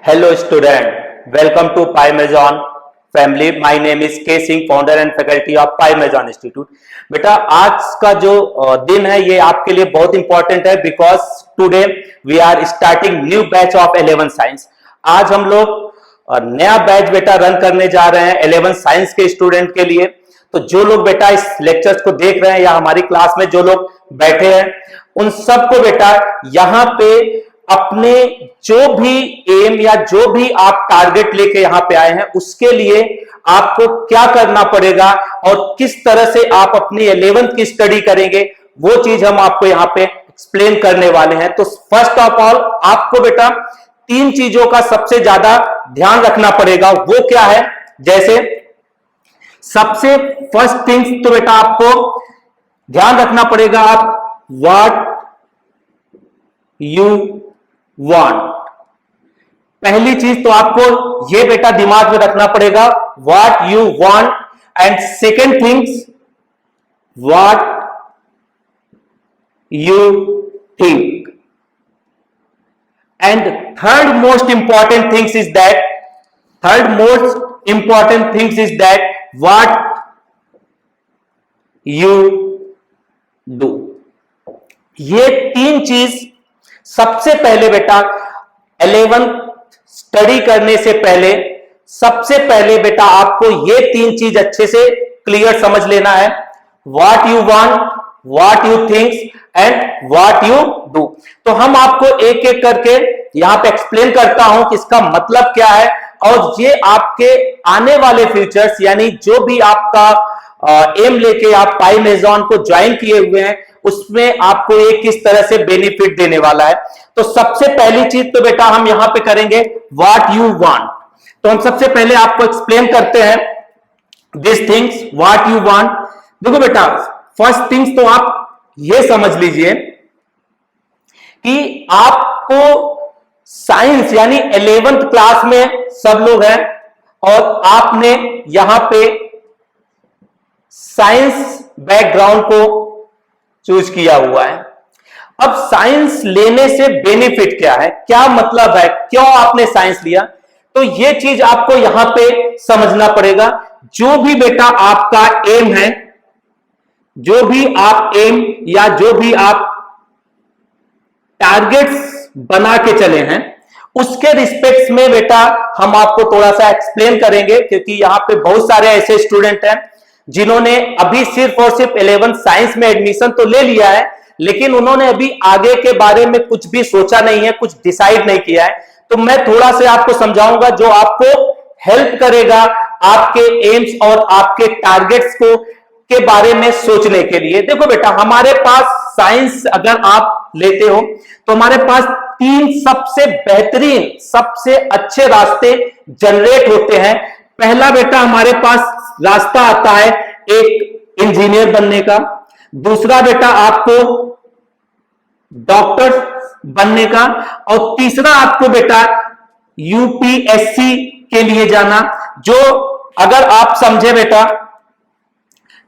Hello student, welcome to Pymason family. My name is K Singh, founder and faculty of Pymason Institute. बेटा आज का जो दिन है ये आपके लिए बहुत इंपॉर्टेंट है because today we are starting new batch of 11 science. आज हम लोग नया बैच बेटा रन करने जा रहे हैं 11 साइंस के स्टूडेंट के लिए. तो जो लोग बेटा इस लेक्चर्स को देख रहे हैं या हमारी क्लास में जो लोग बैठे हैं उन सबको बेटा यहाँ पे अपने जो भी एम या जो भी आप टारगेट लेके यहां पे आए हैं उसके लिए आपको क्या करना पड़ेगा और किस तरह से आप अपनी 11th की स्टडी करेंगे वो चीज हम आपको यहां पे एक्सप्लेन करने वाले हैं. तो फर्स्ट ऑफ ऑल आपको बेटा तीन चीजों का सबसे ज्यादा ध्यान रखना पड़ेगा. वो क्या है? जैसे सबसे फर्स्ट थिंग तो बेटा आपको ध्यान रखना पड़ेगा आप व्हाट यू वांट. पहली चीज तो आपको ये बेटा दिमाग में रखना पड़ेगा what you want. And second things what you think. And third most important things is that what you do. ये तीन चीज सबसे पहले बेटा 11th स्टडी करने से पहले सबसे पहले बेटा आपको ये तीन चीज अच्छे से क्लियर समझ लेना है. What you want, what you thinks and what you do. तो हम आपको एक एक करके यहां पे एक्सप्लेन करता हूं कि इसका मतलब क्या है और ये आपके आने वाले फ्यूचर्स यानी जो भी आपका एम लेके आप पाइमेजॉन को ज्वाइन किए हुए हैं उसमें आपको ये किस तरह से बेनिफिट देने वाला है. तो सबसे पहली चीज तो बेटा हम यहां पे करेंगे व्हाट यू वांट. तो हम सबसे पहले आपको एक्सप्लेन करते हैं this things what you want. देखो बेटा फर्स्ट थिंग्स तो आप ये समझ लीजिए कि आपको साइंस यानी 11th क्लास में सब लोग हैं और आपने यहां पे साइंस बैकग्राउंड को चूज किया हुआ है. अब साइंस लेने से बेनिफिट क्या है, क्या मतलब है, क्यों आपने साइंस लिया, तो ये चीज आपको यहां पे समझना पड़ेगा. जो भी बेटा आपका एम है, जो भी आप एम या जो भी आप टारगेट्स बना के चले हैं उसके रिस्पेक्ट्स में बेटा हम आपको थोड़ा सा एक्सप्लेन करेंगे क्योंकि यहां पे बहुत सारे ऐसे स्टूडेंट हैं जिन्होंने अभी सिर्फ और सिर्फ 11th साइंस में एडमिशन तो ले लिया है लेकिन उन्होंने अभी आगे के बारे में कुछ भी सोचा नहीं है, कुछ डिसाइड नहीं किया है. तो मैं थोड़ा सा आपको समझाऊंगा जो आपको हेल्प करेगा आपके एम्स और आपके टारगेट्स को के बारे में सोचने के लिए. देखो बेटा हमारे पास साइंस अगर आप लेते हो तो हमारे पास तीन सबसे बेहतरीन सबसे अच्छे रास्ते जनरेट होते हैं. पहला बेटा हमारे पास रास्ता आता है एक इंजीनियर बनने का, दूसरा बेटा आपको डॉक्टर बनने का और तीसरा आपको बेटा यूपीएससी के लिए जाना. जो अगर आप समझे बेटा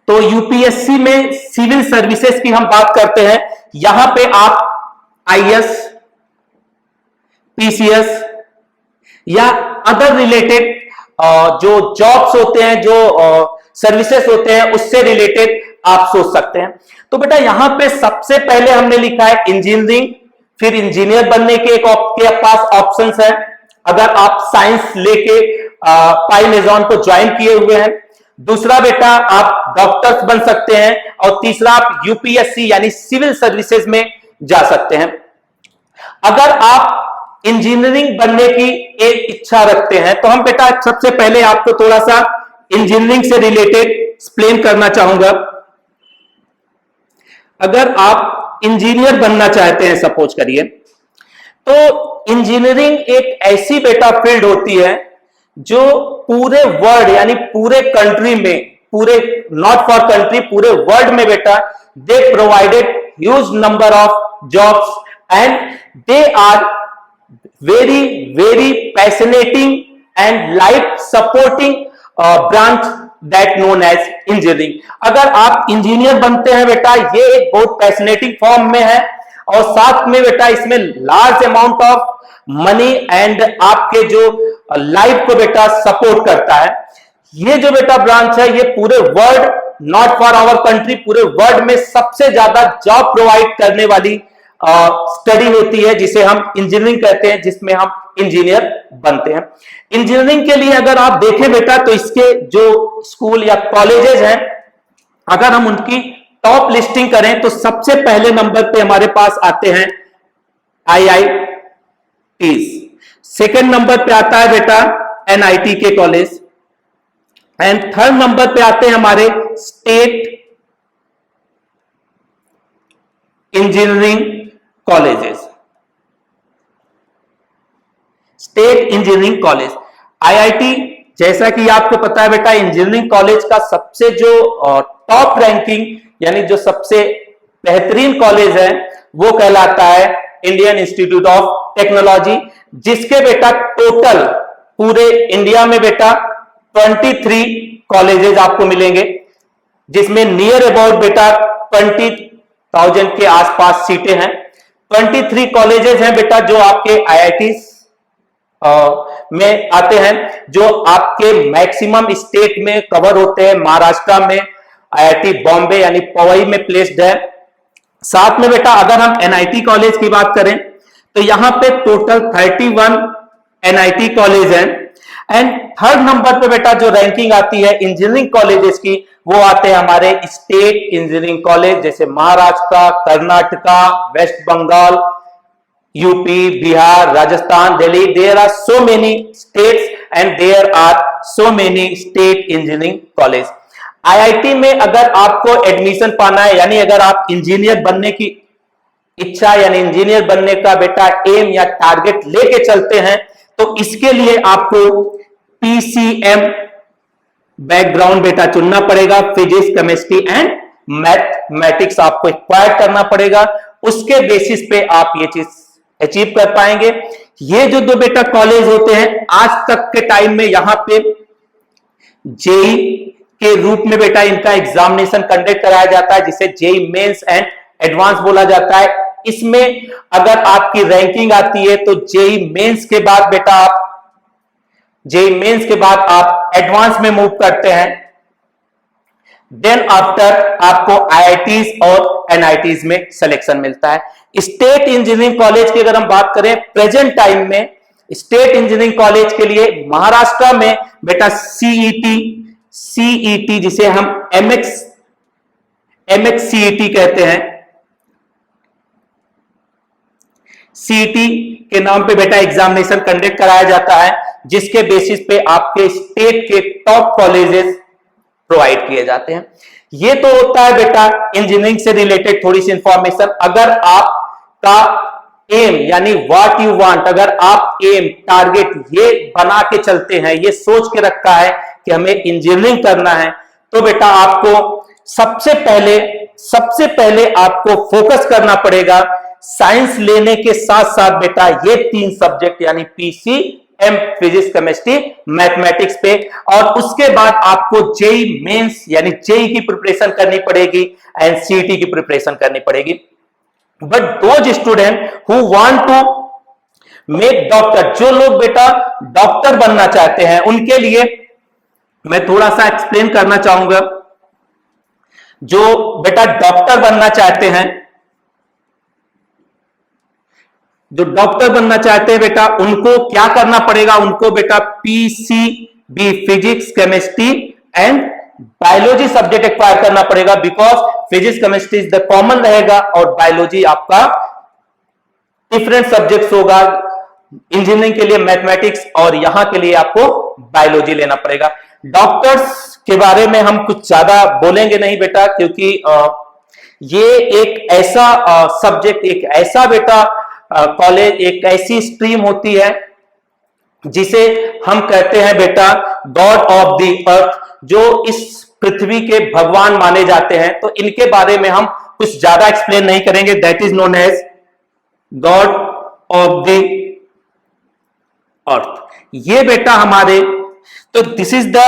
तो यूपीएससी में सिविल सर्विसेज की हम बात करते हैं. यहां पे आप आईएएस, पीसीएस या अदर रिलेटेड जो जॉब्स होते हैं, जो सर्विसेज होते हैं उससे रिलेटेड आप सोच सकते हैं. तो बेटा यहां पे सबसे पहले हमने लिखा है इंजीनियरिंग. फिर इंजीनियर बनने के एक आपके पास ऑप्शंस है अगर आप साइंस लेके पाइमेजॉन को ज्वाइन किए हुए हैं. दूसरा बेटा आप डॉक्टर्स बन सकते हैं और तीसरा आप यूपीएससी यानी सिविल सर्विसेज में जा सकते हैं. अगर आप इंजीनियरिंग बनने की एक इच्छा रखते हैं तो हम बेटा सबसे पहले आपको थोड़ा सा इंजीनियरिंग से रिलेटेड एक्सप्लेन करना चाहूंगा. अगर आप इंजीनियर बनना चाहते हैं सपोज करिए तो इंजीनियरिंग एक ऐसी बेटा फील्ड होती है जो पूरे वर्ल्ड यानी पूरे कंट्री में, पूरे नॉट फॉर कंट्री, पूरे वर्ल्ड में बेटा they provided huge number of jobs and they are very very fascinating and life supporting branch that known as engineering. अगर आप इंजीनियर बनते हैं बेटा ये एक बहुत फैसिनेटिंग फॉर्म में है और साथ में बेटा इसमें large amount of money and आपके जो लाइफ को बेटा सपोर्ट करता है। ये जो बेटा ब्रांच है ये पूरे world, not for our country, पूरे वर्ल्ड में सबसे ज्यादा जॉब प्रोवाइड करने वाली स्टडी होती है, जिसे हम इंजीनियरिंग कहते हैं, जिसमें हम इंजीनियर बनते हैं। इंजीनियरिंग के लिए अगर आप देखें बेटा तो इसके जो स्कूल या कॉलेजेस हैं, अगर हम उनकी टॉप लिस्टिंग करें तो सबसे पहले नंबर पे हमारे पास आते हैं IITs, सेकंड नंबर पे आता है बेटा NIT के कॉलेज, एंड थर्ड नंबर पे आते हैं हमारे state engineering colleges, state engineering college. IIT जैसा कि आपको पता है बेटा, इंजीनियरिंग कॉलेज का सबसे जो टॉप रैंकिंग यानी जो सबसे बेहतरीन कॉलेज है वो कहलाता है इंडियन इंस्टीट्यूट ऑफ टेक्नोलॉजी, जिसके बेटा टोटल पूरे इंडिया में बेटा 23 कॉलेजेस आपको मिलेंगे, जिसमें नियर अबाउट बेटा 20,000 के आसपास सीटें हैं। 23 कॉलेजेस हैं बेटा जो आपके IITs में आते हैं, जो आपके मैक्सिमम स्टेट में कवर होते हैं। महाराष्ट्र में IIT बॉम्बे यानी पवई में प्लेस्ड है। साथ में बेटा अगर हम NIT कॉलेज की बात करें तो यहां पे टोटल 31 NIT कॉलेज हैं, एंड थर्ड नंबर पे बेटा जो रैंकिंग आती है इंजीनियरिंग कॉलेजेस की, वो आते हैं हमारे स्टेट इंजीनियरिंग कॉलेज, जैसे Maharashtra, Karnataka, West Bengal, UP, Bihar, Rajasthan, Delhi. There are so many states and there are so many state engineering college. IIT में अगर आपको एडमिशन पाना है, यानी अगर आप इंजीनियर बनने की इच्छा यानी इंजीनियर बनने का बेटा एम या टारगेट लेके चलते हैं, तो इसके लिए आपको PCM बैकग्राउंड बेटा चुनना पड़ेगा। फिजिक्स, केमिस्ट्री एंड मैथमेटिक्स आपको एक्वायर करना पड़ेगा, उसके बेसिस पे आप ये चीज अचीव कर पाएंगे। ये जो दो बेटा कॉलेज होते हैं, आज तक के टाइम में यहां पे जेई के रूप में बेटा इनका एग्जामिनेशन कंडक्ट कराया जाता है, जिसे जेई मेंस एंड एडवांस बोला जाता है। इसमें अगर आपकी रैंकिंग आती है तो जेई मेंस के बाद बेटा आप एडवांस में मूव करते हैं। देन आफ्टर आपको IITs और NITs में सिलेक्शन मिलता है। स्टेट इंजीनियरिंग कॉलेज की अगर हम बात करें, प्रेजेंट टाइम में स्टेट इंजीनियरिंग कॉलेज के लिए महाराष्ट्र में बेटा CET जिसे हम MXCET कहते हैं, CET के नाम पे बेटा एग्जामिनेशन कंडक्ट कराया जाता है, जिसके बेसिस पे आपके स्टेट के टॉप कॉलेजेस प्रोवाइड किए जाते हैं। ये तो होता है बेटा इंजीनियरिंग से रिलेटेड थोड़ी सी इंफॉर्मेशन। अगर आपका एम यानी व्हाट यू वांट, अगर आप एम टारगेट ये बना के चलते हैं, ये सोच के रखा है कि हमें इंजीनियरिंग करना है, तो बेटा आपको सबसे पहले आपको फोकस करना पड़ेगा साइंस लेने के साथ साथ बेटा ये 3 सब्जेक्ट यानी PCM फिजिक्स, केमिस्ट्री, मैथमेटिक्स पे, और उसके बाद आपको जेई मेंस यानी जेई की प्रिपरेशन करनी पड़ेगी एंड CET की प्रिपरेशन करनी पड़ेगी। But those student who want to make doctor, जो लोग बेटा डॉक्टर बनना चाहते हैं, उनके लिए मैं थोड़ा सा एक्सप्लेन करना चाहूंगा। जो बेटा डॉक्टर बनना चाहते हैं, बेटा उनको क्या करना पड़ेगा? उनको बेटा PCB physics, chemistry and biology subject acquire करना पड़ेगा, because physics, chemistry is the common रहेगा और बायोलॉजी आपका डिफरेंट सब्जेक्ट्स होगा। इंजीनियरिंग के लिए मैथमेटिक्स और यहां के लिए आपको बायोलॉजी लेना पड़ेगा। डॉक्टर्स के बारे में हम कुछ ज्यादा बोलेंगे नहीं बेटा, क्योंकि ये एक ऐसा सब्जेक्ट, एक ऐसा बेटा कॉलेज, एक ऐसी स्ट्रीम होती है जिसे हम कहते हैं बेटा गॉड ऑफ द अर्थ, जो इस पृथ्वी के भगवान माने जाते हैं। तो इनके बारे में हम कुछ ज्यादा एक्सप्लेन नहीं करेंगे। That is known as god of the earth. ये बेटा हमारे, तो this is the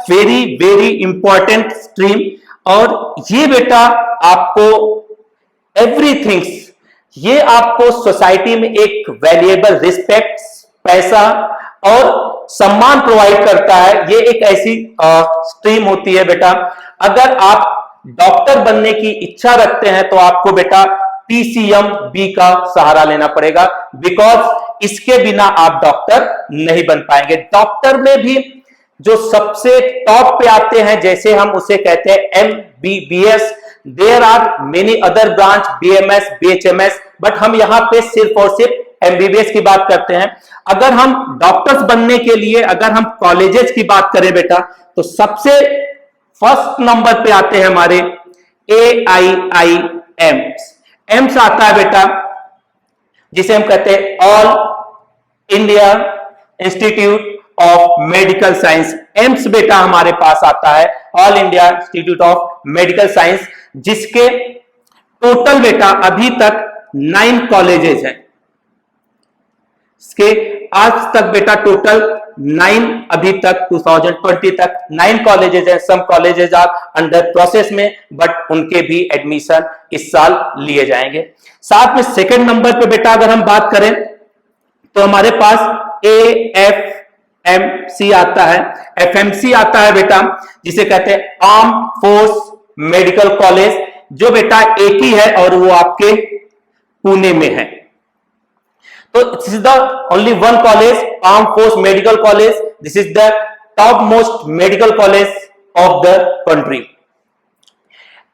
very very important stream, और ये बेटा आपको एवरीथिंग्स ये आपको सोसाइटी में एक वैल्यूएबल रिस्पेक्ट, पैसा और सम्मान प्रोवाइड करता है। ये एक ऐसी स्ट्रीम होती है बेटा, अगर आप डॉक्टर बनने की इच्छा रखते हैं तो आपको बेटा पीसीएम बी का सहारा लेना पड़ेगा, बिकॉज इसके बिना आप डॉक्टर नहीं बन पाएंगे। डॉक्टर में भी जो सबसे टॉप पे आते हैं, जैसे हम उसे कहते हैं MBBS, there are many other branch, BMS, BHMS, but हम यहां पे सिर्फ और सिर्फ एमबीबीएस की बात करते हैं। अगर हम डॉक्टर्स बनने के लिए अगर हम कॉलेजेस की बात करें बेटा, तो सबसे फर्स्ट नंबर पे आते हैं हमारे AIIMS। एम्स आता है बेटा, जिसे हम कहते हैं all India institute of medical science. AIIMS बेटा हमारे पास आता है, all India institute of medical science, जिसके टोटल बेटा अभी तक 9 कॉलेजेस हैं। इसके आज तक बेटा टोटल 9, अभी तक 2020 तक 9 कॉलेजेस हैं। सम कॉलेजेस आर अंडर प्रोसेस में, बट उनके भी एडमिशन इस साल लिए जाएंगे। साथ में सेकंड नंबर पे बेटा अगर हम बात करें तो हमारे पास AFMC आता है, FMC आता है बेटा, जिसे कहते हैं आर्म फोर्स मेडिकल कॉलेज, जो बेटा एक ही है और वो आपके पुणे में है। तो this is the only one college, arm force medical college, this is the top most medical college of the country.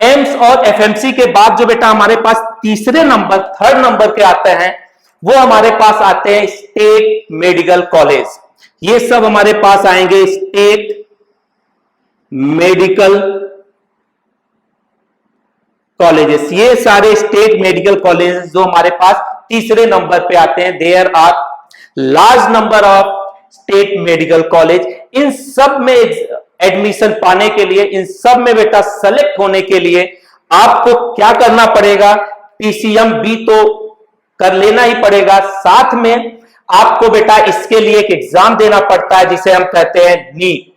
AIIMS और एफएमसी के बाद जो बेटा हमारे पास तीसरे नंबर, थर्ड नंबर पे आते हैं, वो हमारे पास आते हैं स्टेट मेडिकल कॉलेज। ये सब हमारे पास आएंगे स्टेट मेडिकल कॉलेजेस। ये सारे स्टेट मेडिकल कॉलेजेस जो हमारे पास तीसरे नंबर पे आते हैं। There are large number of state medical college. इन सब में एडमिशन पाने के लिए, इन सब में बेटा सेलेक्ट होने के लिए आपको क्या करना पड़ेगा, पीसीएम बी तो कर लेना ही पड़ेगा, साथ में आपको बेटा इसके लिए एक एग्जाम देना पड़ता है जिसे हम कहते हैं नीट।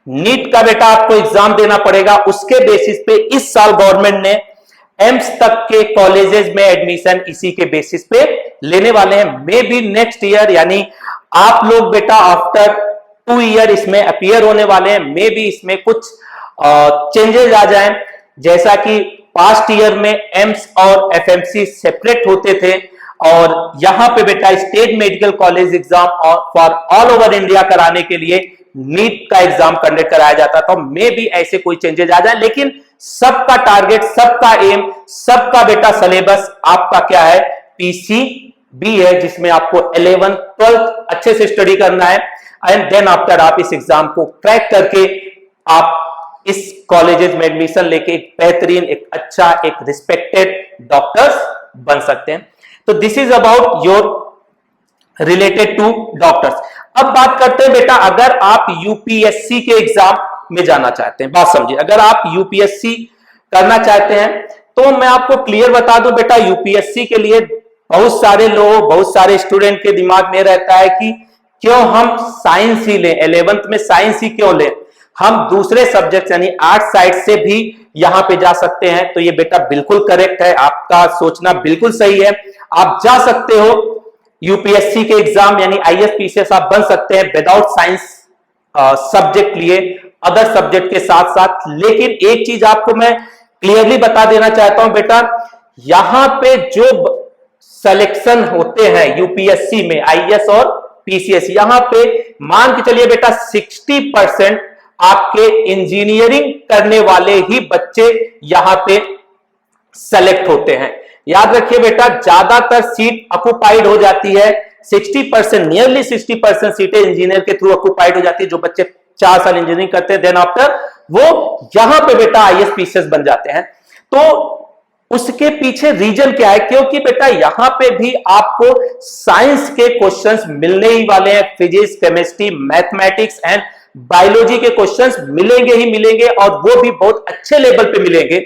नीट का बेटा आपको एग्जाम देना पड़ेगा। उसके बेसिस पे इस साल गवर्नमेंट ने एम्स तक के कॉलेजेस में एडमिशन इसी के बेसिस पे लेने वाले हैं। मे बी नेक्स्ट ईयर, यानी आप लोग बेटा आफ्टर 2 ईयर इसमें अपीयर होने वाले हैं। मे बी इसमें कुछ चेंजेस आ जाएं, जैसा कि पास्ट ईयर में एम्स और एफएमसी सेपरेट होते थे और यहां पे बेटा state medical college exam for all over India कराने के लिए नीट का एग्जाम कंडक्ट कराया जाता था। मे बी ऐसे कोई चेंजेस आ जाए, लेकिन सबका टारगेट, सबका एम, सबका बेटा सिलेबस आपका क्या है, पीसीबी है, जिसमें आपको 11th 12th अच्छे से स्टडी करना है एंड देन आफ्टर आप इस एग्जाम को क्रैक करके आप इस कॉलेजेस में एडमिशन लेके एक बेहतरीन, एक अच्छा, एक रिस्पेक्टेड डॉक्टर्स बन सकते हैं। तो this is about your related to doctors. अब बात करते हैं बेटा, अगर आप यूपीएससी के एग्जाम में जाना चाहते हैं, बात समझिए, अगर आप यूपीएससी करना चाहते हैं तो मैं आपको क्लियर बता दूं बेटा, यूपीएससी के लिए बहुत सारे लोग, बहुत सारे स्टूडेंट के दिमाग में रहता है कि क्यों हम साइंस ही लें, 11th में साइंस ही क्यों लें, हम दूसरे सब्जेक्ट यानी आर्ट साइड से भी यहां पे जा सकते हैं। तो ये बेटा बिल्कुल करेक्ट है, आपका सोचना बिल्कुल सही है। आप जा सकते हो यूपीएससी के एग्जाम यानी आईएएस पीसीएस आप बन सकते हैं विदाउट साइंस सब्जेक्ट लिए, अदर सब्जेक्ट के साथ साथ। लेकिन एक चीज आपको मैं क्लियरली बता देना चाहता हूं बेटा, यहां पे जो सिलेक्शन होते हैं यूपीएससी में आईएएस और पीसीएस, यहां पे मान के चलिए बेटा 60% आपके इंजीनियरिंग करने वाले ही बच्चे यहां पे सेलेक्ट होते हैं। याद रखिए बेटा, ज्यादातर सीट ऑक्युपाइड हो जाती है, 60%, नियरली 60% सीटें इंजीनियर के थ्रू ऑक्युपाइड हो जाती है। जो बच्चे 4 साल इंजीनियरिंग करते हैं, देन आफ्टर वो यहां पे बेटा आईएएस पीसीएस बन जाते हैं। तो उसके पीछे रीजन क्या है, क्योंकि बेटा यहां पे भी आपको साइंस के क्वेश्चंस मिलने ही वाले हैं। Physics, chemistry, mathematics and biology के क्वेश्चंस मिलेंगे ही मिलेंगे, और वो भी बहुत अच्छे लेवल पे मिलेंगे।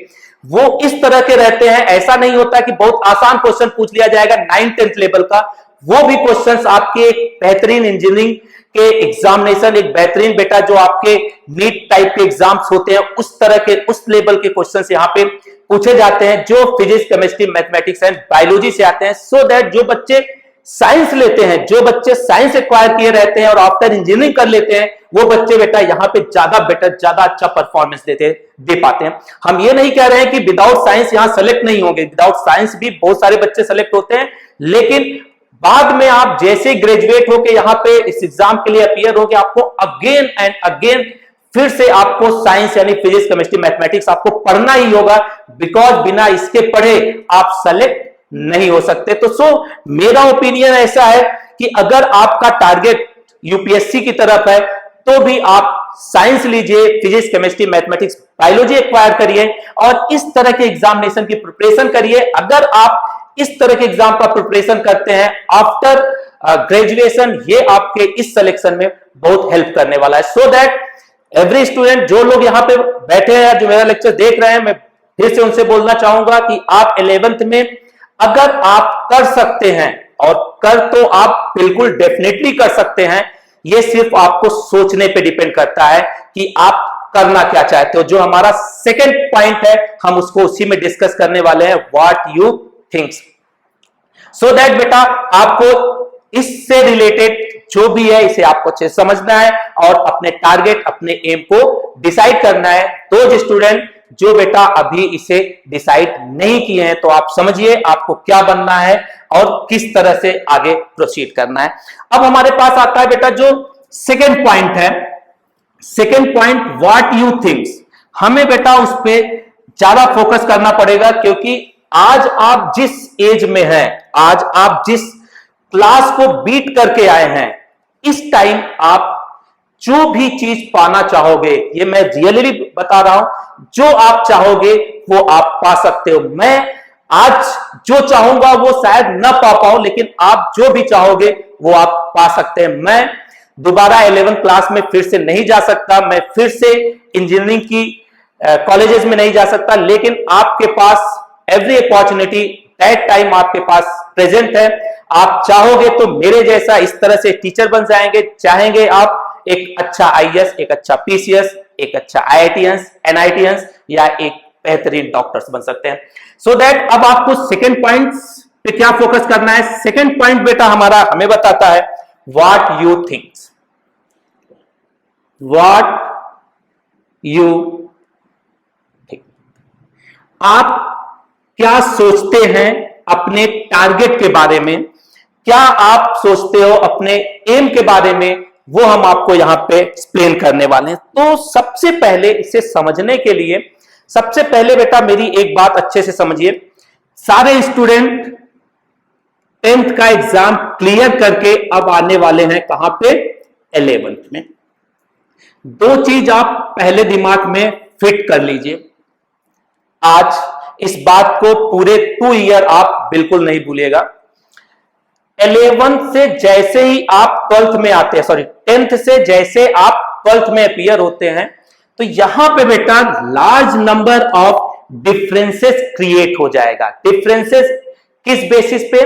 वो इस तरह के रहते हैं, ऐसा नहीं होता कि बहुत आसान क्वेश्चन पूछ लिया जाएगा 9th-10th लेवल का। वो भी क्वेश्चंस आपके एक बेहतरीन इंजीनियरिंग के एग्जामिनेशन, एक बेहतरीन बेटा जो आपके नीट टाइप के एग्जाम्स होते हैं, उस तरह के, उस लेवल के क्वेश्चंस यहाँ पे पूछे जाते हैं जो physics, chemistry, mathematics and biology से आते हैं, सो दैट जो बच्चे साइंस लेते हैं, जो बच्चे साइंस एक्वायर किए रहते हैं और आफ्टर इंजीनियरिंग कर लेते हैं, वो बच्चे बेटा यहाँ पे ज्यादा बेटर, ज्यादा अच्छा परफॉर्मेंस दे पाते हैं। हम ये नहीं कह रहे हैं कि विदाउट साइंस यहां सेलेक्ट नहीं होंगे, विदाउट साइंस भी बहुत सारे बच्चे सेलेक्ट होते हैं, लेकिन बाद में आप जैसे ग्रेजुएट होके यहाँ पे इस एग्जाम के लिए अपीयर होगे, आपको अगेन एंड अगेन फिर से आपको साइंस यानी फिजिक्स, केमिस्ट्री, मैथमेटिक्स आपको पढ़ना ही होगा, बिकॉज बिना इसके पढ़े आप सेलेक्ट नहीं हो सकते। तो मेरा ओपिनियन ऐसा है कि अगर आपका टारगेट यूपीएससी की तरफ है तो भी आप साइंस लीजिए, physics, chemistry, mathematics, biology acquire करिए और इस तरह के एग्जामिनेशन की प्रिपरेशन करिए। अगर आप इस तरह के एग्जाम का प्रिपरेशन करते हैं आफ्टर ग्रेजुएशन, ये आपके इस सिलेक्शन में बहुत हेल्प करने वाला है। सो दैट एवरी स्टूडेंट, जो लोग यहां पे बैठे हैं, जो मेरा लेक्चर देख रहे हैं, मैं फिर से उनसे बोलना चाहूंगा कि आप 11th में अगर आप कर सकते हैं, और कर तो आप बिल्कुल डेफिनेटली कर सकते हैं, ये सिर्फ आपको सोचने पे डिपेंड करता है कि आप करना क्या चाहते हो। जो हमारा सेकंड पॉइंट है, हम उसको उसी में डिस्कस करने वाले हैं, what you thinks. So that बेटा आपको इससे रिलेटेड जो भी है इसे आपको अच्छे से समझना है और अपने टारगेट, अपने एम को डिसाइड करना है। तो स्टूडेंट जो बेटा अभी इसे डिसाइड नहीं किए हैं, तो आप समझिए आपको क्या बनना है और किस तरह से आगे प्रोसीड करना है। अब हमारे पास आता है बेटा जो सेकंड पॉइंट है, second point what you thinks. हमें बेटा उस पर ज्यादा फोकस करना पड़ेगा, क्योंकि आज आप जिस एज में हैं, आज आप जिस क्लास को बीट करके आए हैं, इस टाइम आप जो भी चीज पाना चाहोगे, ये मैं रियली बता रहा हूं, जो आप चाहोगे वो आप पा सकते हो। मैं आज जो चाहूंगा वो शायद ना पा पाऊं, लेकिन आप जो भी चाहोगे वो आप पा सकते हैं। मैं दोबारा 11th क्लास में फिर से नहीं जा सकता, मैं फिर से इंजीनियरिंग की कॉलेजेस में नहीं जा सकता, लेकिन आपके पास एवरी अपॉर्चुनिटी दैट टाइम आपके पास प्रेजेंट है। आप चाहोगे तो मेरे जैसा इस तरह से टीचर बन जाएंगे, चाहेंगे आप एक अच्छा आईएएस, एक अच्छा पीसीएस, एक अच्छा आईआईटीएंस, एनआईटीएंस या एक बेहतरीन डॉक्टर्स बन सकते हैं। सो दैट अब आपको सेकंड पॉइंट पे क्या फोकस करना है। सेकंड पॉइंट बेटा हमारा हमें बताता है what you thinks, what you think. आप क्या सोचते हैं अपने टारगेट के बारे में, क्या आप सोचते हो अपने एम के बारे में, वो हम आपको यहां पे एक्सप्लेन करने वाले हैं। तो सबसे पहले इसे समझने के लिए, सबसे पहले बेटा मेरी एक बात अच्छे से समझिए, सारे स्टूडेंट 10th का एग्जाम क्लियर करके अब आने वाले हैं कहां पे, 11th में। दो चीज आप पहले दिमाग में फिट कर लीजिए, आज इस बात को पूरे 2 ईयर आप बिल्कुल नहीं भूलिएगा। 11th से जैसे ही आप 12th में आते हैं, सॉरी 10th से जैसे आप 12th में अपीयर होते हैं, तो यहां पे बेटा large number of differences create हो जाएगा। डिफरेंसेस किस बेसिस पे?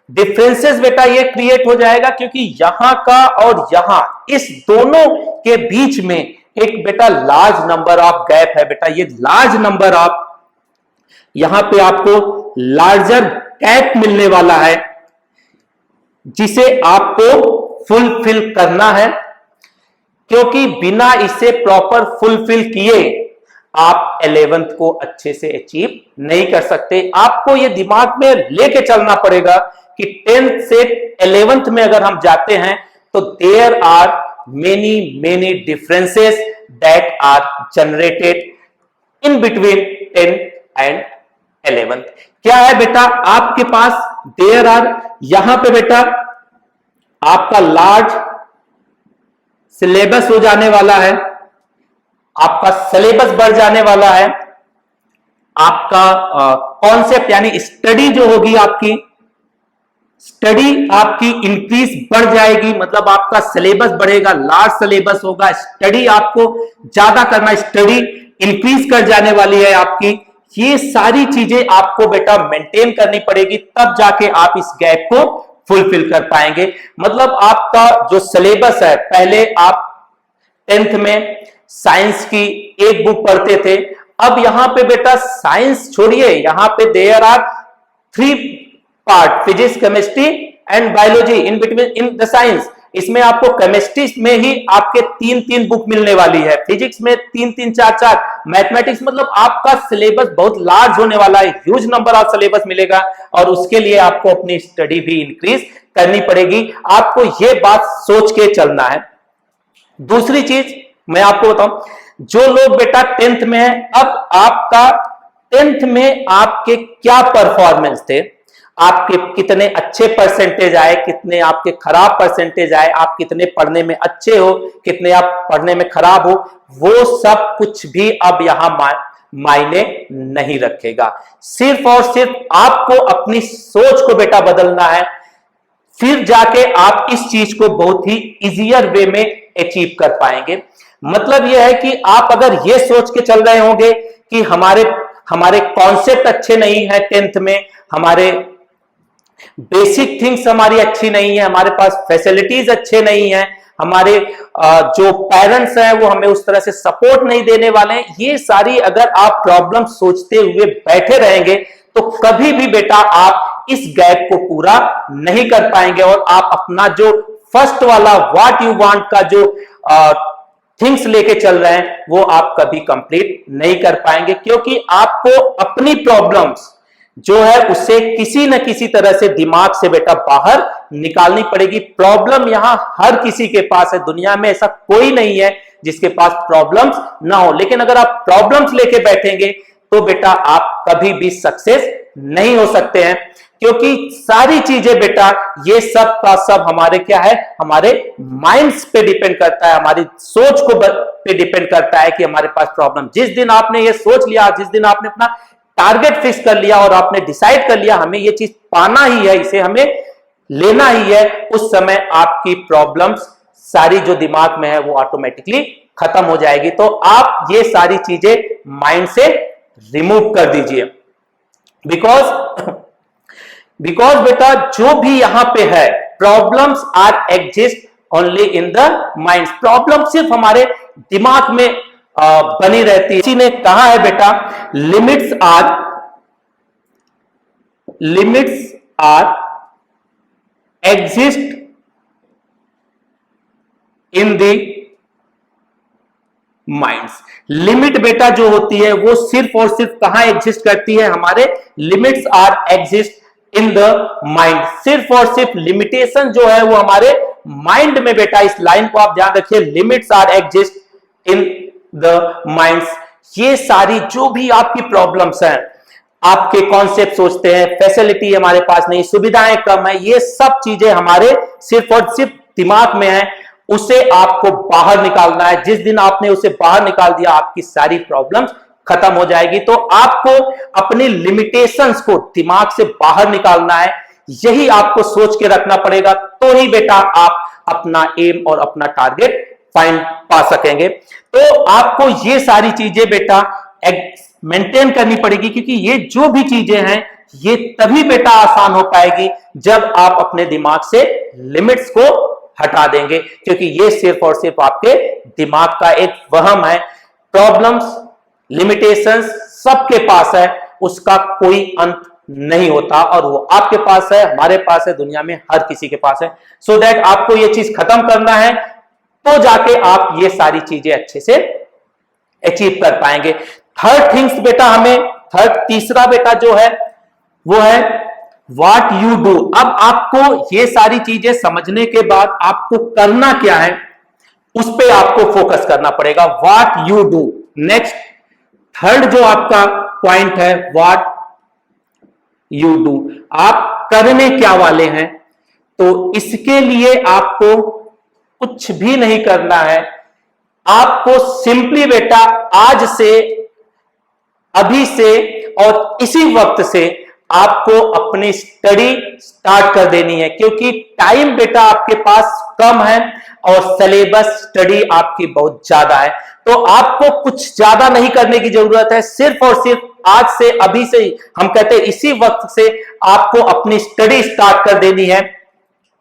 डिफरेंसेस बेटा ये क्रिएट हो जाएगा क्योंकि यहां का और यहां, इस दोनों के बीच में एक बेटा लार्ज नंबर ऑफ गैप है। बेटा ये लार्ज नंबर ऑफ, यहां पे आपको लार्जर गैप मिलने वाला है, जिसे आपको फुलफिल करना है, क्योंकि बिना इसे प्रॉपर फुलफिल किए आप 11th को अच्छे से अचीव नहीं कर सकते। आपको यह दिमाग में लेके चलना पड़ेगा कि 10th से 11th में अगर हम जाते हैं तो there are many differences that are generated in between 10th and 11th। क्या है बेटा आपके पास, देयर आर, यहां पे बेटा आपका लार्ज सिलेबस हो जाने वाला है, आपका सिलेबस बढ़ जाने वाला है, आपका कॉन्सेप्ट यानी स्टडी जो होगी, आपकी स्टडी आपकी इंक्रीज बढ़ जाएगी, मतलब आपका सिलेबस बढ़ेगा, लार्ज सिलेबस होगा, स्टडी आपको ज्यादा करना, स्टडी इंक्रीज कर जाने वाली है आपकी। ये सारी चीजें आपको बेटा मेंटेन करनी पड़ेगी, तब जाके आप इस गैप को फुलफिल कर पाएंगे। मतलब आपका जो सिलेबस है, पहले आप 10th में साइंस की एक बुक पढ़ते थे, अब यहां पे बेटा साइंस छोड़िए, यहां पे there are 3 part, physics, chemistry and biology in between in the science. इसमें आपको केमिस्ट्री में ही आपके 3-3 बुक मिलने वाली है, फिजिक्स में 3-3, 4-4, मैथमेटिक्स, मतलब आपका सिलेबस बहुत लार्ज होने वाला है, ह्यूज नंबर ऑफ सिलेबस मिलेगा और उसके लिए आपको अपनी स्टडी भी इंक्रीज करनी पड़ेगी। आपको यह बात सोच के चलना है। दूसरी चीज मैं आपको बताऊं, जो लोग बेटा 10th में है, अब आपका 10th में आपके क्या परफॉर्मेंस थे, आपके कितने अच्छे परसेंटेज आए, कितने आपके खराब परसेंटेज आए, आप कितने पढ़ने में अच्छे हो, कितने आप पढ़ने में खराब हो, वो सब कुछ भी अब यहां मायने नहीं रखेगा। सिर्फ और सिर्फ आपको अपनी सोच को बेटा बदलना है, फिर जाके आप इस चीज को बहुत ही इजियर वे में अचीव कर पाएंगे। मतलब यह है कि आप अगर ये सोच के चल रहे होंगे कि हमारे कॉन्सेप्ट अच्छे नहीं है 10th में, हमारे बेसिक थिंग्स हमारी अच्छी नहीं है, हमारे पास फैसिलिटीज अच्छे नहीं है, हमारे जो पेरेंट्स हैं वो हमें उस तरह से सपोर्ट नहीं देने वाले हैं, ये सारी अगर आप प्रॉब्लम सोचते हुए बैठे रहेंगे तो कभी भी बेटा आप इस गैप को पूरा नहीं कर पाएंगे और आप अपना जो फर्स्ट वाला व्हाट यू वांट का जो थिंग्स लेके चल रहे हैं वो आप कभी कंप्लीट नहीं कर पाएंगे, क्योंकि आपको अपनी प्रॉब्लम्स जो है उसे किसी न किसी तरह से दिमाग से बेटा बाहर निकालनी पड़ेगी। प्रॉब्लम यहां हर किसी के पास है, दुनिया में ऐसा कोई नहीं है जिसके पास प्रॉब्लम्स ना हो, लेकिन अगर आप प्रॉब्लम्स लेके बैठेंगे तो बेटा आप कभी भी सक्सेस नहीं हो सकते हैं, क्योंकि सारी चीजें बेटा ये सब का सब हमारे क्या है, हमारे माइंड्स पे डिपेंड करता है, हमारी सोच को पे डिपेंड करता है कि हमारे पास प्रॉब्लम, जिस दिन आपने ये सोच लिया, जिस दिन आपने अपना टारगेट फिक्स कर लिया और आपने डिसाइड कर लिया हमें ये चीज पाना ही है, इसे हमें लेना ही है, उस समय आपकी प्रॉब्लम्स सारी जो दिमाग में है वो ऑटोमेटिकली खत्म हो जाएगी। तो आप ये सारी चीजें माइंड से रिमूव कर दीजिए, बिकॉज बेटा जो भी यहां पे है, problems are exist only in the mind. Problem सिर्फ हमारे दिमाग में बनी रहती है। किसी ने कहा है बेटा limits are exist in the minds. Limit बेटा जो होती है वो सिर्फ और सिर्फ कहां एग्जिस्ट करती है, हमारे limits are exist in the mind. सिर्फ और सिर्फ लिमिटेशन जो है वो हमारे माइंड में बेटा, इस लाइन को आप ध्यान रखिए, limits are exist in the minds. ये सारी जो भी आपकी प्रॉब्लम्स हैं, आपके कॉन्सेप्ट सोचते हैं, फैसिलिटी हमारे पास नहीं, सुविधाएं कम है, ये सब चीजें हमारे सिर्फ और सिर्फ दिमाग में है, उसे आपको बाहर निकालना है। जिस दिन आपने उसे बाहर निकाल दिया आपकी सारी प्रॉब्लम्स खत्म हो जाएगी। तो आपको अपनी लिमिटेशंस को दिमाग से बाहर निकालना है, यही आपको सोच के रखना पड़ेगा, तो ही बेटा आप अपना एम और अपना टारगेट फाइंड पा सकेंगे। तो आपको ये सारी चीजें बेटा मेंटेन करनी पड़ेगी, क्योंकि ये जो भी चीजें हैं ये तभी बेटा आसान हो पाएगी जब आप अपने दिमाग से लिमिट्स को हटा देंगे, क्योंकि ये सिर्फ और सिर्फ आपके दिमाग का एक वहम है। प्रॉब्लम्स, लिमिटेशंस सबके पास है, उसका कोई अंत नहीं होता, और वो आपके पास है, हमारे पास है, दुनिया में हर किसी के पास है। सो दैट आपको ये चीज खत्म करना है, तो जाके आप ये सारी चीजें अच्छे से अचीव कर पाएंगे। थर्ड थिंग्स बेटा हमें, तीसरा बेटा जो है वो है व्हाट यू डू। अब आपको ये सारी चीजें समझने के बाद आपको करना क्या है, उस पे आपको फोकस करना पड़ेगा। What you do. Next third जो आपका पॉइंट है, व्हाट यू डू, आप करने क्या वाले हैं। तो इसके लिए आपको कुछ भी नहीं करना है, आपको सिंपली बेटा आज से, अभी से और इसी वक्त से आपको अपनी स्टडी स्टार्ट कर देनी है, क्योंकि टाइम बेटा आपके पास कम है और सिलेबस स्टडी आपकी बहुत ज्यादा है। तो आपको कुछ ज्यादा नहीं करने की जरूरत है, सिर्फ और सिर्फ आज से, अभी से, हम कहते हैं इसी वक्त से आपको अपनी स्टडी स्टार्ट कर देनी है।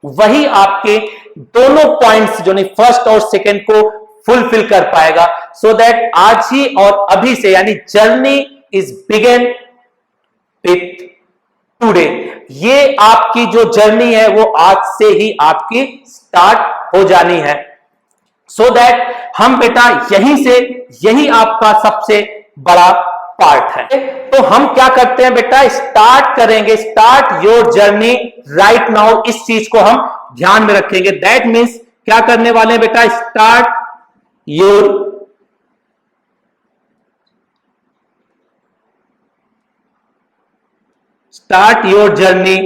वही आपके दोनों पॉइंट्स जो नहीं, फर्स्ट और सेकंड को फुलफिल कर पाएगा। सो दैट आज ही और अभी से, यानी journey is begin with today, ये आपकी जो जर्नी है वो आज से ही आपकी स्टार्ट हो जानी है। सो दैट हम बेटा यही आपका सबसे बड़ा पार्ट है। तो हम क्या करते हैं बेटा, स्टार्ट करेंगे, start your journey right now, इस चीज को हम ध्यान में रखेंगे। दैट मीन्स क्या करने वाले हैं बेटा, start your journey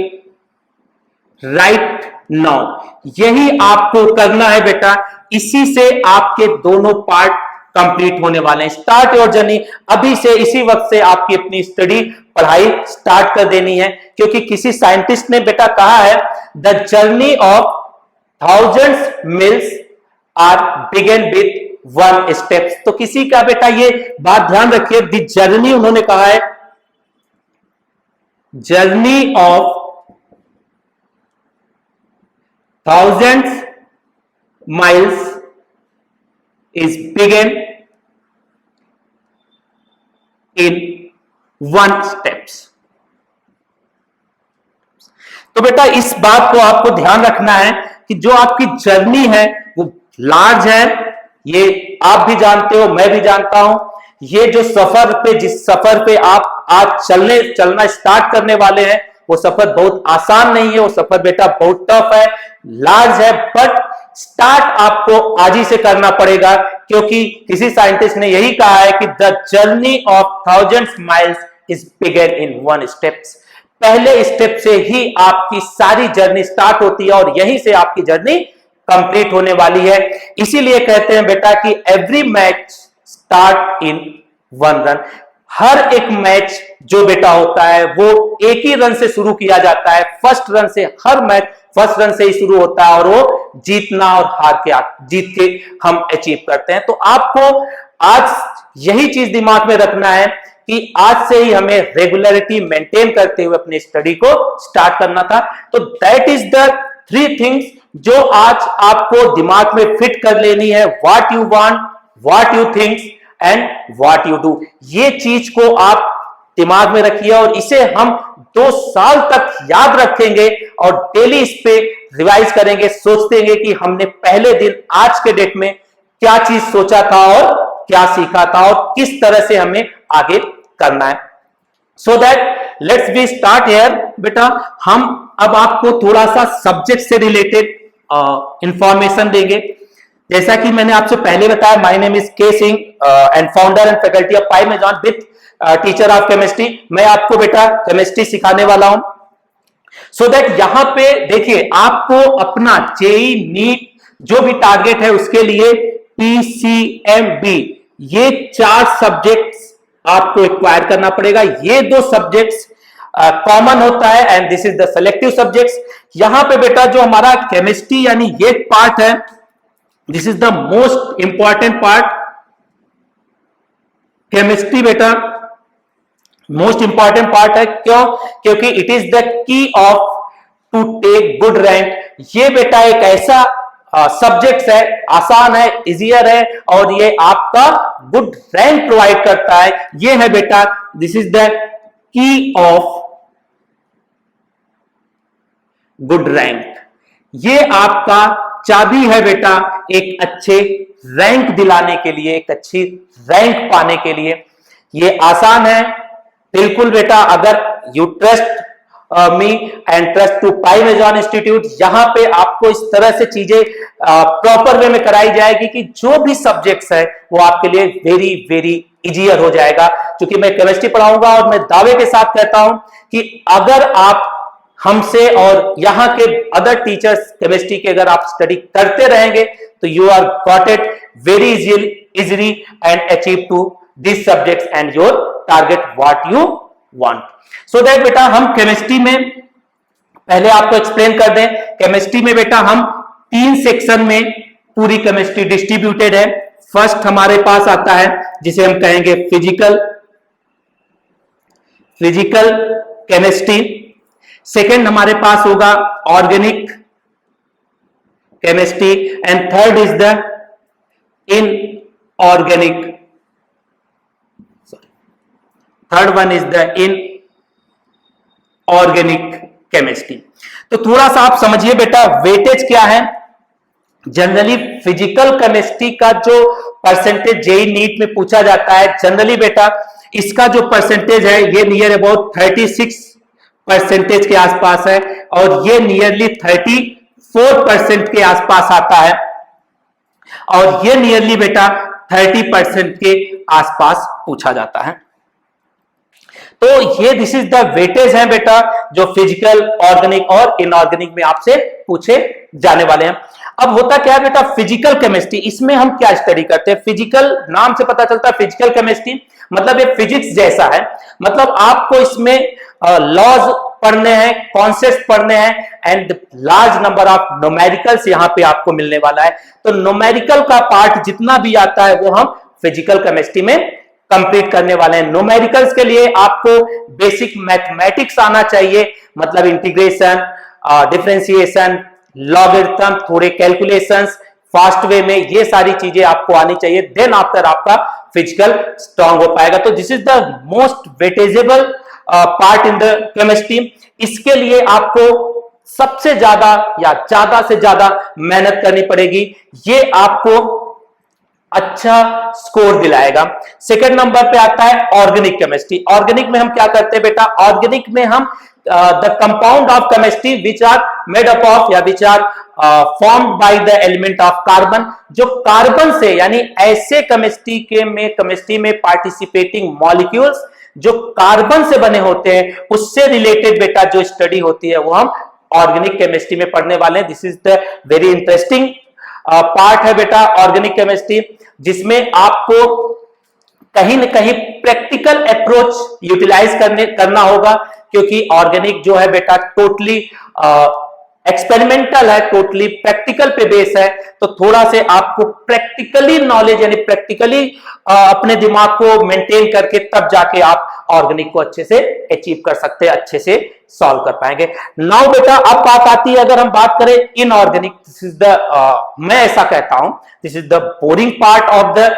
right now, यही आपको करना है बेटा। इसी से आपके दोनों पार्ट कंप्लीट होने वाले हैं। स्टार्ट योर जर्नी, अभी से इसी वक्त से आपकी अपनी स्टडी पढ़ाई स्टार्ट कर देनी है, क्योंकि किसी साइंटिस्ट ने बेटा कहा है the journey of thousands miles are begin with one steps. तो किसी का बेटा ये बात ध्यान रखिए, द जर्नी उन्होंने कहा है, journey of thousands miles is begin in one steps। तो बेटा इस बात को आपको ध्यान रखना है कि जो आपकी जर्नी है वो लार्ज है, ये आप भी जानते हो, मैं भी जानता हूं। ये जो सफर पे, जिस सफर पे आप आज चलना स्टार्ट करने वाले हैं, वो सफर बहुत आसान नहीं है, वो सफर बेटा बहुत टफ है, लार्ज है, बट स्टार्ट आपको आज ही से करना पड़ेगा, क्योंकि किसी साइंटिस्ट ने यही कहा है कि the journey of thousands miles is begin in one steps. पहले स्टेप से ही आपकी सारी जर्नी स्टार्ट होती है और यहीं से आपकी जर्नी कंप्लीट होने वाली है। इसीलिए कहते हैं बेटा कि every match start in one run. हर एक मैच जो बेटा होता है वो एक ही रन से शुरू किया जाता है, फर्स्ट रन से। हर मैच फर्स्ट रन से ही शुरू होता है और वो जीतना और जीत के हम अचीव करते हैं। तो आपको आज यही चीज दिमाग में रखना है कि आज से ही हमें रेगुलरिटी मेंटेन करते हुए अपनी स्टडी को स्टार्ट करना था। तो दैट इज द 3 थिंग्स जो आज आपको दिमाग में फिट कर लेनी है। What you want, what you thinks and what you do. ये चीज को आप दिमाग में रखिए और इसे हम 2 साल तक याद रखेंगे और डेली इस पे रिवाइज करेंगे, सोचते हैं कि हमने पहले दिन आज के डेट में क्या चीज सोचा था और क्या सीखा था और किस तरह से हमें आगे करना है। So that let's be start here. बेटा हम अब आपको थोड़ा सा सब्जेक्ट से रिलेटेड इंफॉर्मेशन देंगे। जैसा कि मैंने आपसे पहले बताया, my name is K Singh and founder and faculty of Pymazon with teacher of chemistry. मैं आपको बेटा केमिस्ट्री सिखाने वाला हूं। सो दैट यहां पे देखिए, आपको अपना जेई नीट जो भी टारगेट है उसके लिए पीसीएमबी, ये 4 सब्जेक्ट्स आपको एक्वायर करना पड़ेगा। ये 2 सब्जेक्ट्स कॉमन होता है and this is the selective subjects. यहां पे बेटा जो हमारा केमिस्ट्री यानी ये पार्ट है, this is the most important part. Chemistry बेटा मोस्ट इंपॉर्टेंट पार्ट है। क्यों? क्योंकि it is the key of to take good rank. ये बेटा एक ऐसा सब्जेक्ट है, आसान है, इजियर है और ये आपका गुड रैंक प्रोवाइड करता है। ये है बेटा, this is the key of good rank. ये आपका चाबी है बेटा एक अच्छे रैंक दिलाने के लिए, एक अच्छी रैंक पाने के लिए। ये आसान है बिल्कुल बेटा। अगर you trust me and trust to Pymazon institute, यहां पे आपको इस तरह से चीजें प्रॉपर वे में कराई जाएगी कि जो भी सब्जेक्ट्स है वो आपके लिए वेरी वेरी इजियर हो जाएगा। क्योंकि मैं केमिस्ट्री पढ़ाऊंगा और मैं दावे के साथ कहता हूं कि अगर आप हमसे और यहाँ के अदर टीचर्स केमिस्ट्री के अगर आप स्टडी करते रहेंगे तो you are got it very easily and achieve to this subjects and your target what you want. So that बेटा हम केमिस्ट्री में पहले आपको एक्सप्लेन कर दें। केमिस्ट्री में बेटा हम 3 सेक्शन में पूरी केमिस्ट्री डिस्ट्रीब्यूटेड है। फर्स्ट हमारे पास आता है जिसे हम कहेंगे फिजिकल केमिस्ट्री। सेकेंड हमारे पास होगा organic chemistry and third is the inorganic, third one is the inorganic chemistry. तो थोड़ा सा आप समझिए बेटा वेटेज क्या है। जनरली फिजिकल केमिस्ट्री का जो परसेंटेज जेई नीट में पूछा जाता है, जनरली बेटा इसका जो परसेंटेज है ये नियर अबाउट 36% के आसपास है, और ये नियरली 34% के आसपास आता है, और ये नियरली बेटा 30% के आसपास पूछा जाता है। तो ये दिस इज द वेटेज है बेटा जो फिजिकल, ऑर्गेनिक और इनऑर्गेनिक में आपसे पूछे जाने वाले हैं। अब होता क्या है बेटा फिजिकल केमिस्ट्री, इसमें हम क्या स्टडी करते हैं। फिजिकल नाम से पता चलता है फिजिकल केमिस्ट्री मतलब ये फिजिक्स जैसा है, मतलब आपको इसमें लॉज पढ़ने हैं, कॉन्सेप्ट पढ़ने हैं, and large number of numericals यहां पे आपको मिलने वाला है। तो न्यूमेरिकल का पार्ट जितना भी आता है वो हम फिजिकल केमिस्ट्री में कंप्लीट करने वाले हैं। न्यूमेरिकल्स के लिए आपको बेसिक मैथमेटिक्स आना चाहिए, मतलब इंटीग्रेशन, डिफरेंशिएशन, लॉगरिथम, थोड़े कैलकुलेशंस फास्ट वे में, ये सारी चीजें आपको आनी चाहिए। देन आफ्टर आपका फिजिकल स्ट्रांग हो पाएगा। तो this is the most weightageable part in the chemistry. इसके लिए आपको सबसे ज्यादा या ज्यादा से ज्यादा मेहनत करनी पड़ेगी, ये आपको अच्छा स्कोर दिलाएगा। सेकंड नंबर पे आता है ऑर्गेनिक केमिस्ट्री। ऑर्गेनिक में हम क्या करते हैं बेटा, ऑर्गेनिक में हम the compound of chemistry which are made up of या which are formed by the element of carbon, जो कार्बन से यानी ऐसे केमिस्ट्री में पार्टिसिपेटिंग मॉलिक्यूल्स जो कार्बन से बने होते हैं, उससे रिलेटेड बेटा जो स्टडी होती है वो हम ऑर्गेनिक केमिस्ट्री में पढ़ने वाले हैं। This is the very interesting part है बेटा ऑर्गेनिक केमिस्ट्री, जिसमें आपको कहीं न कहीं प्रैक्टिकल अप्रोच यूटिलाइज करना होगा, क्योंकि ऑर्गेनिक जो है बेटा टोटली एक्सपेरिमेंटल है, टोटली प्रैक्टिकल पे बेस है। तो थोड़ा से आपको प्रैक्टिकली नॉलेज यानी प्रैक्टिकली अपने दिमाग को मेंटेन करके तब जाके आप ऑर्गेनिक को अच्छे से अचीव कर सकते हैं, अच्छे से सॉल्व कर पाएंगे। नाउ बेटा अब बात आती है, अगर हम बात करें इनऑर्गेनिक, दिस इज द मैं ऐसा कहता हूं this is the boring part of the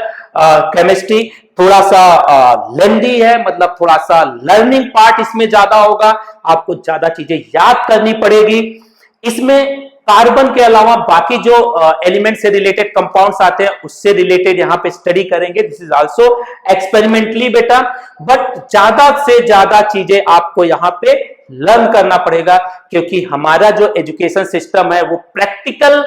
chemistry. थोड़ा सा लेंदी है, मतलब थोड़ा सा लर्निंग पार्ट इसमें ज्यादा होगा, आपको ज्यादा चीजें याद करनी पड़ेगी। इसमें कार्बन के अलावा बाकी जो एलिमेंट से रिलेटेड कंपाउंड्स आते हैं उससे रिलेटेड यहां पे स्टडी करेंगे। दिस इज आल्सो एक्सपेरिमेंटली बेटा, बट ज्यादा से ज्यादा चीजें आपको यहां पे लर्न करना पड़ेगा, क्योंकि हमारा जो एजुकेशन सिस्टम है वो प्रैक्टिकल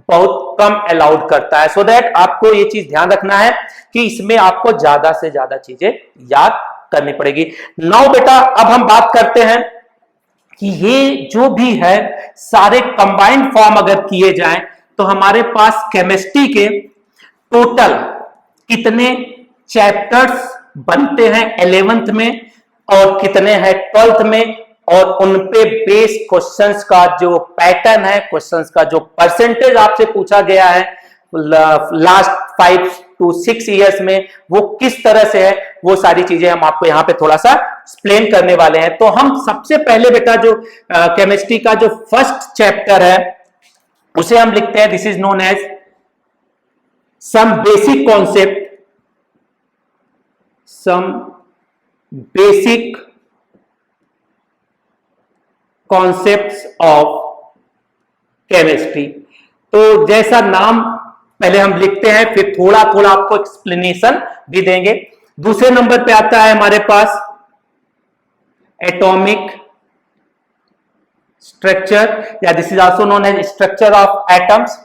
बहुत कम अलाउड करता है। सो दैट आपको ये चीज ध्यान रखना है कि इसमें आपको ज्यादा से ज्यादा चीजें याद करनी पड़ेगी। नाउ बेटा अब हम बात करते हैं कि ये जो भी है सारे कंबाइंड फॉर्म अगर किए जाएं तो हमारे पास केमिस्ट्री के टोटल कितने चैप्टर्स बनते हैं 11th में और कितने हैं 12th में, और उनपे बेस क्वेश्चंस का जो पैटर्न है, क्वेश्चंस का जो परसेंटेज आपसे पूछा गया है लास्ट 5 to 6 इयर्स में वो किस तरह से है, वो सारी चीजें हम आपको यहां पे थोड़ा सा एक्सप्लेन करने वाले हैं। तो हम सबसे पहले बेटा जो केमिस्ट्री का जो फर्स्ट चैप्टर है उसे हम लिखते हैं, this is known as some basic concept, some basic concepts of chemistry. तो जैसा नाम पहले हम लिखते हैं, फिर थोड़ा थोड़ा आपको एक्सप्लेनेशन भी देंगे। दूसरे नंबर पे आता है हमारे पास एटॉमिक स्ट्रक्चर, या this is also known as structure of atoms.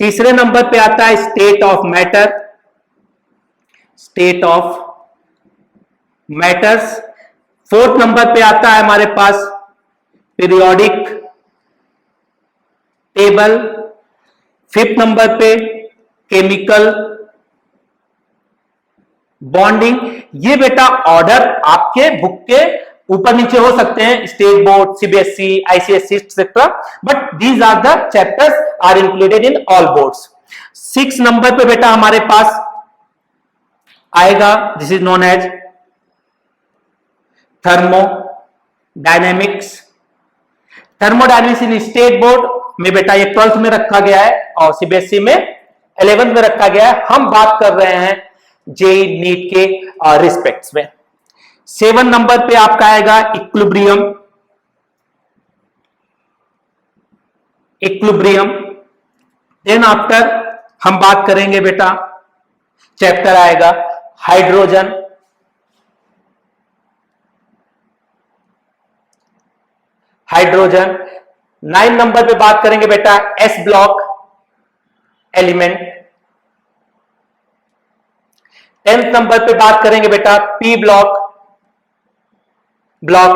तीसरे नंबर पे आता है state of matter, state of matters. Fourth number पे आता है हमारे पास पीरियोडिक टेबल। फिफ्थ नंबर पे केमिकल बॉन्डिंग। ये बेटा ऑर्डर आपके बुक के ऊपर नीचे हो सकते हैं, state board, CBSE, ICSE etcetera, but these are the chapters are included in all boards. 6 number पे बेटा हमारे पास आएगा, this is known as thermodynamics. Thermodynamics in state board में बेटा ये 12th में रखा गया है और सीबीएसई में 11th में रखा गया है। हम बात कर रहे हैं जेई नीट के रिस्पेक्ट्स में। 7 नंबर पे आपका आएगा इक्विलिब्रियम। देन आफ्टर हम बात करेंगे बेटा, चैप्टर आएगा हाइड्रोजन। हाइड्रोजन 9 नंबर पे बात करेंगे बेटा S block element. 10th number पे बात करेंगे बेटा पी ब्लॉक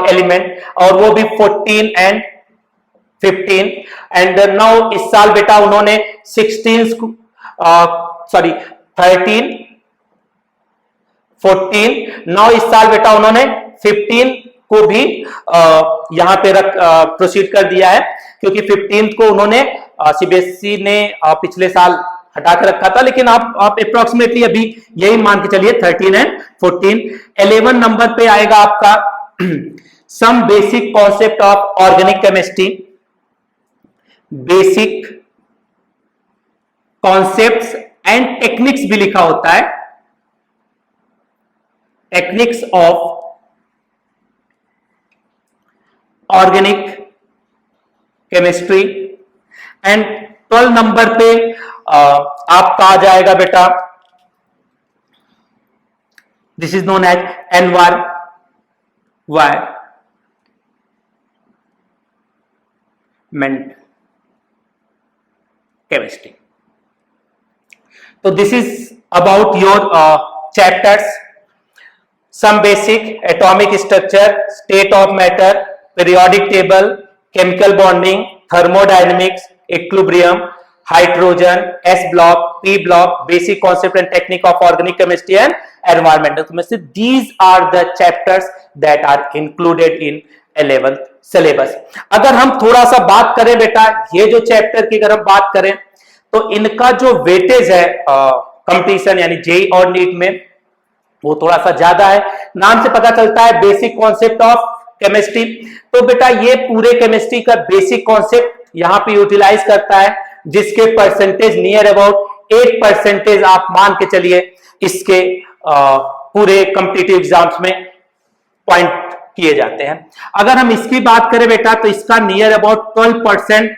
एलिमेंट, और वो भी 14 एंड 15। एंड नाउ इस साल बेटा उन्होंने 13, 14, नाउ इस साल बेटा उन्होंने 15 को भी यहां पे प्रोसीड कर दिया है, क्योंकि 15 को उन्होंने सीबीएसई ने पिछले साल हटा के रखा था, लेकिन आप अप्रोक्सीमेटली अभी यही मान के चलिए 13 एंड 14। 11 नंबर पे आएगा आपका some basic concept of organic chemistry. Basic concepts and techniques भी लिखा होता है, techniques of organic chemistry. And 12 number पे आपका आ जाएगा बेटा, this is known as environment chemistry. तो this is about your chapters, some basic atomic structure, state of matter, periodic table, chemical bonding, thermodynamics, equilibrium, hydrogen, S block, P block, basic concept and technique of organic chemistry and environmental chemistry. These are the chapters that are included in 11th syllabus. अगर हम थोड़ा सा बात करें बेटा, ये जो chapter की अगर हम बात करें तो इनका जो वेटेज है कंपटीशन यानी जेई और नीट में, वो थोड़ा सा ज्यादा है। नाम से पता चलता है बेसिक कॉन्सेप्ट ऑफ केमिस्ट्री, तो बेटा ये पूरे केमिस्ट्री का बेसिक कॉन्सेप्ट यहां पे यूटिलाइज करता है, जिसके परसेंटेज नियर अबाउट 8% आप मान के चलिए इसके पूरे कॉम्पिटिटिव एग्जाम्स में पॉइंट किए जाते हैं। अगर हम इसकी बात करें बेटा तो इसका नियर अबाउट 12%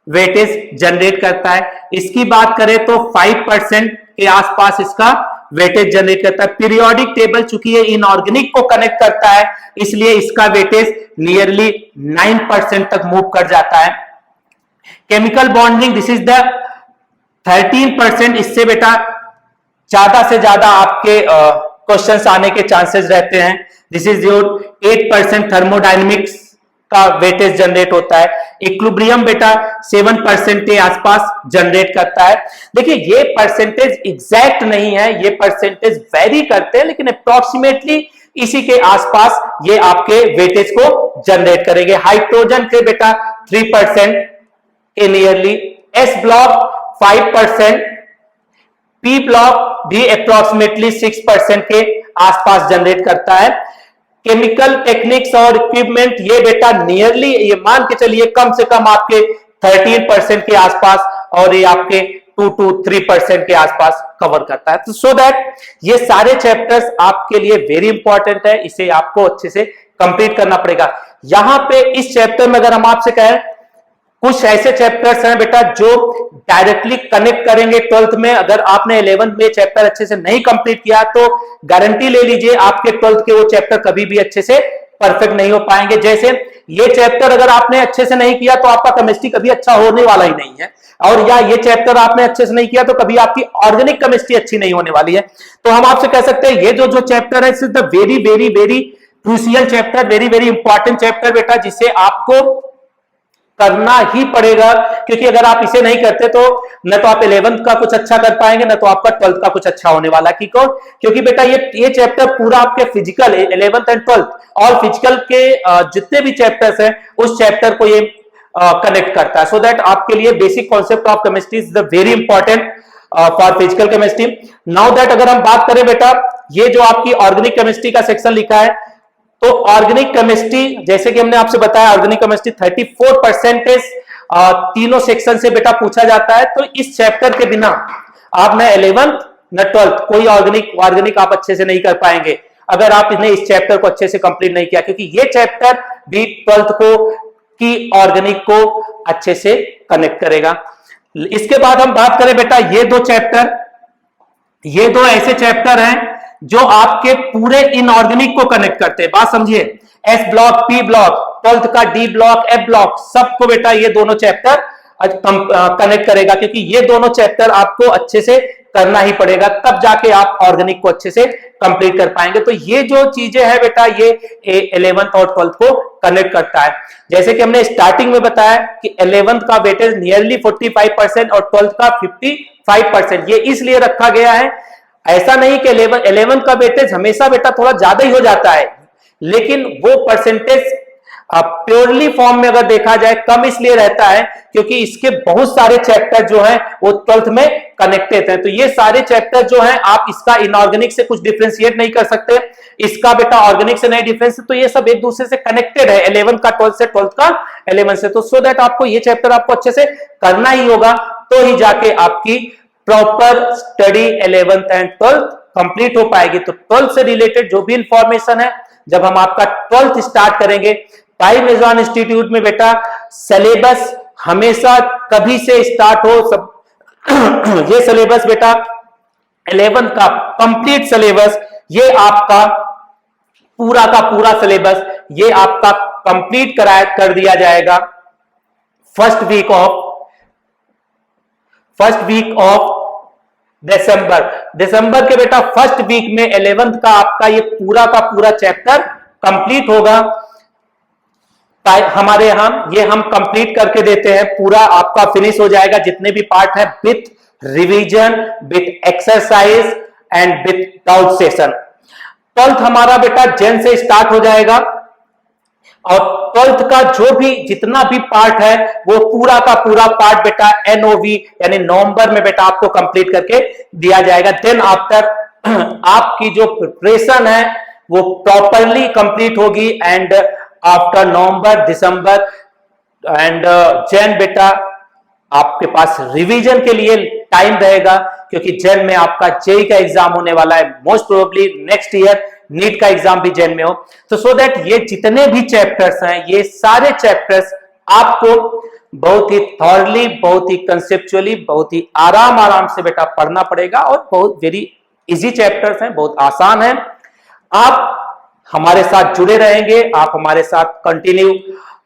वेटेज जनरेट करता है। इसकी बात करें तो 5% के आसपास इसका वेटेज जनरेट करता है। पीरियोडिक टेबल चूंकि ये इनऑर्गेनिक को कनेक्ट करता है, इसलिए इसका वेटेज नियरली 9% तक मूव कर जाता है। Chemical bonding this is the 13%, इससे बेटा ज्यादा से ज्यादा आपके क्वेश्चंस आने के चांसेस रहते हैं। This is your 8%। थर्मोडायनेमिक्स का वेटेज जनरेट होता है। इक्विलिब्रियम बेटा 7% के आसपास जनरेट करता है। देखिए ये परसेंटेज एग्जैक्ट नहीं है, ये परसेंटेज वेरी करते हैं, लेकिन अप्रोक्सीमेटली इसी के आसपास ये आपके वेटेज को जनरेट करेंगे। हाइड्रोजन के बेटा 3% के nearly, S block 5%, P block भी अप्रोक्सीमेटली 6% के आसपास जनरेट करता है। केमिकल टेक्निक्स और इक्विपमेंट ये बेटा नियरली ये मान के चलिए कम से कम आपके 13% के आसपास, और ये आपके 2 to 3% के आसपास कवर करता है। तो सो दैट ये सारे चैप्टर्स आपके लिए वेरी इंपॉर्टेंट है, इसे आपको अच्छे से कंप्लीट करना पड़ेगा। यहां पे इस चैप्टर में अगर हम आपसे कहें, कुछ ऐसे चैप्टर्स हैं बेटा जो डायरेक्टली कनेक्ट करेंगे 12th में। अगर आपने 11th में चैप्टर अच्छे से नहीं कंप्लीट किया तो गारंटी ले लीजिए आपके 12th के वो चैप्टर कभी भी अच्छे से परफेक्ट नहीं हो पाएंगे। जैसे ये चैप्टर अगर आपने अच्छे से नहीं किया तो आपका केमिस्ट्री कभी अच्छा होने वाला ही नहीं है, और या ये चैप्टर आपने अच्छे से नहीं किया तो कभी आपकी ऑर्गेनिक केमिस्ट्री अच्छी नहीं होने वाली है। तो हम आपसे कह सकते हैं ये जो चैप्टर है it's the very very very crucial chapter, very very important chapter बेटा, जिसे आपको करना ही पड़ेगा, क्योंकि अगर आप इसे नहीं करते तो न तो आप 11th का कुछ अच्छा कर पाएंगे, न तो आपका 12th का कुछ अच्छा होने वाला। क्योंकि बेटा ये चैप्टर पूरा आपके फिजिकल 11th एंड 12th और फिजिकल के जितने भी चैप्टर्स हैं उस चैप्टर को ये कनेक्ट करता है। सो दैट आपके लिए basic concept of chemistry is the very important for physical chemistry. Now that अगर हम बात करें बेटा, ये जो आपकी ऑर्गेनिक केमिस्ट्री का सेक्शन लिखा है, तो ऑर्गेनिक केमिस्ट्री जैसे कि हमने आपसे बताया ऑर्गेनिक केमिस्ट्री 34% तीनों सेक्शन से बेटा पूछा जाता है। तो इस चैप्टर के बिना आप न 11th न 12th कोई ऑर्गेनिक आप अच्छे से नहीं कर पाएंगे अगर आप इन्हें इस चैप्टर को अच्छे से कंप्लीट नहीं किया, क्योंकि ये चैप्टर भी 12th को की ऑर्गेनिक को अच्छे से कनेक्ट करेगा। इसके बाद हम बात करें बेटा ये दो ऐसे चैप्टर हैं जो आपके पूरे इनऑर्गेनिक को कनेक्ट करते हैं। बात समझिए, S block, P block, 12th का डी ब्लॉक, एफ ब्लॉक, सबको बेटा ये दोनों चैप्टर कनेक्ट करेगा, क्योंकि ये दोनों चैप्टर आपको अच्छे से करना ही पड़ेगा, तब जाके आप ऑर्गेनिक को अच्छे से कंप्लीट कर पाएंगे। तो ये जो चीजें हैं बेटा ये 11th और 12th को कनेक्ट करता है। जैसे कि हमने स्टार्टिंग में बताया कि 11th का वेटेज नियरली 45% और 12th का 55%। ये इसलिए रखा गया है, ऐसा नहीं कि 11th का वेटेज हमेशा बेटा थोड़ा ज्यादा ही हो जाता है, लेकिन वो परसेंटेज प्योरली फॉर्म में अगर देखा जाए कम इसलिए रहता है क्योंकि इसके बहुत सारे चैप्टर जो हैं वो 12th में कनेक्टेड हैं। तो ये सारे चैप्टर जो हैं आप इसका इनऑर्गेनिक से कुछ डिफरेंशिएट नहीं कर सकते, इसका बेटा ऑर्गेनिक से नहीं डिफरेंस, तो ये सब एक दूसरे से कनेक्टेड है, 11th का 12th से, 12th का 11th से। तो सो दैट आपको ये चैप्टर आपको अच्छे से करना ही होगा, तो ही जाके आपकी proper study 11th and 12th complete हो पाएगी। तो 12th से रिलेटेड जो भी इंफॉर्मेशन है, जब हम आपका 12th स्टार्ट करेंगे पाई मेजॉन इंस्टीट्यूट में बेटा सिलेबस हमेशा कभी से स्टार्ट हो सब ये सिलेबस बेटा 11th का कंप्लीट सिलेबस, ये आपका पूरा का पूरा सिलेबस ये आपका कंप्लीट कर दिया जाएगा फर्स्ट वीक ऑफ दिसंबर के बेटा फर्स्ट वीक में 11th का आपका ये पूरा का पूरा चैप्टर कंप्लीट होगा। हमारे यहां ये हम कंप्लीट करके देते हैं, पूरा आपका फिनिश हो जाएगा जितने भी पार्ट है, with revision, with exercise and with doubt session. 12th हमारा बेटा जैन से स्टार्ट हो जाएगा और 12th का जो भी जितना भी पार्ट है वो पूरा का पूरा पार्ट बेटा एनओवी यानी नवंबर में बेटा आपको कंप्लीट करके दिया जाएगा। देन आफ्टर आपकी जो प्रिपरेशन है वो प्रॉपरली कंप्लीट होगी and after November, December and Jain बेटा आपके पास रिवीजन के लिए टाइम रहेगा, क्योंकि जैन में आपका जेई का एग्जाम होने वाला है, most probably next year NEET का एग्जाम भी जैन में हो। तो सो दैट ये जितने भी चैप्टर्स हैं ये सारे चैप्टर्स आपको बहुत ही थॉरली, बहुत ही कंसेप्चुअली, बहुत ही आराम से बेटा पढ़ना पड़ेगा और बहुत वेरी इजी चैप्टर्स हैं, बहुत आसान है। आप हमारे साथ जुड़े रहेंगे, आप हमारे साथ कंटिन्यू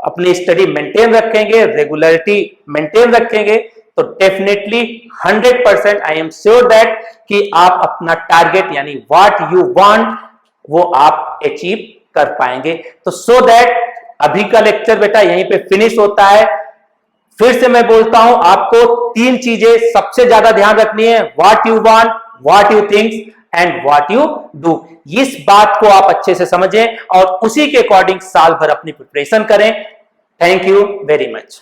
अपनी स्टडी मेंटेन रखेंगे, रेगुलरिटी मेंटेन रखेंगे, तो definitely 100% I am sure that कि आप अपना टारगेट यानी व्हाट यू वांट वो आप अचीव कर पाएंगे। तो सो दैट अभी का लेक्चर बेटा यहीं पे फिनिश होता है। फिर से मैं बोलता हूं, आपको 3 चीजें सबसे ज्यादा ध्यान रखनी है, what you want, what you think and what you do. इस बात को आप अच्छे से समझें और उसी के अकॉर्डिंग साल भर अपनी प्रिपरेशन करें। Thank you very much.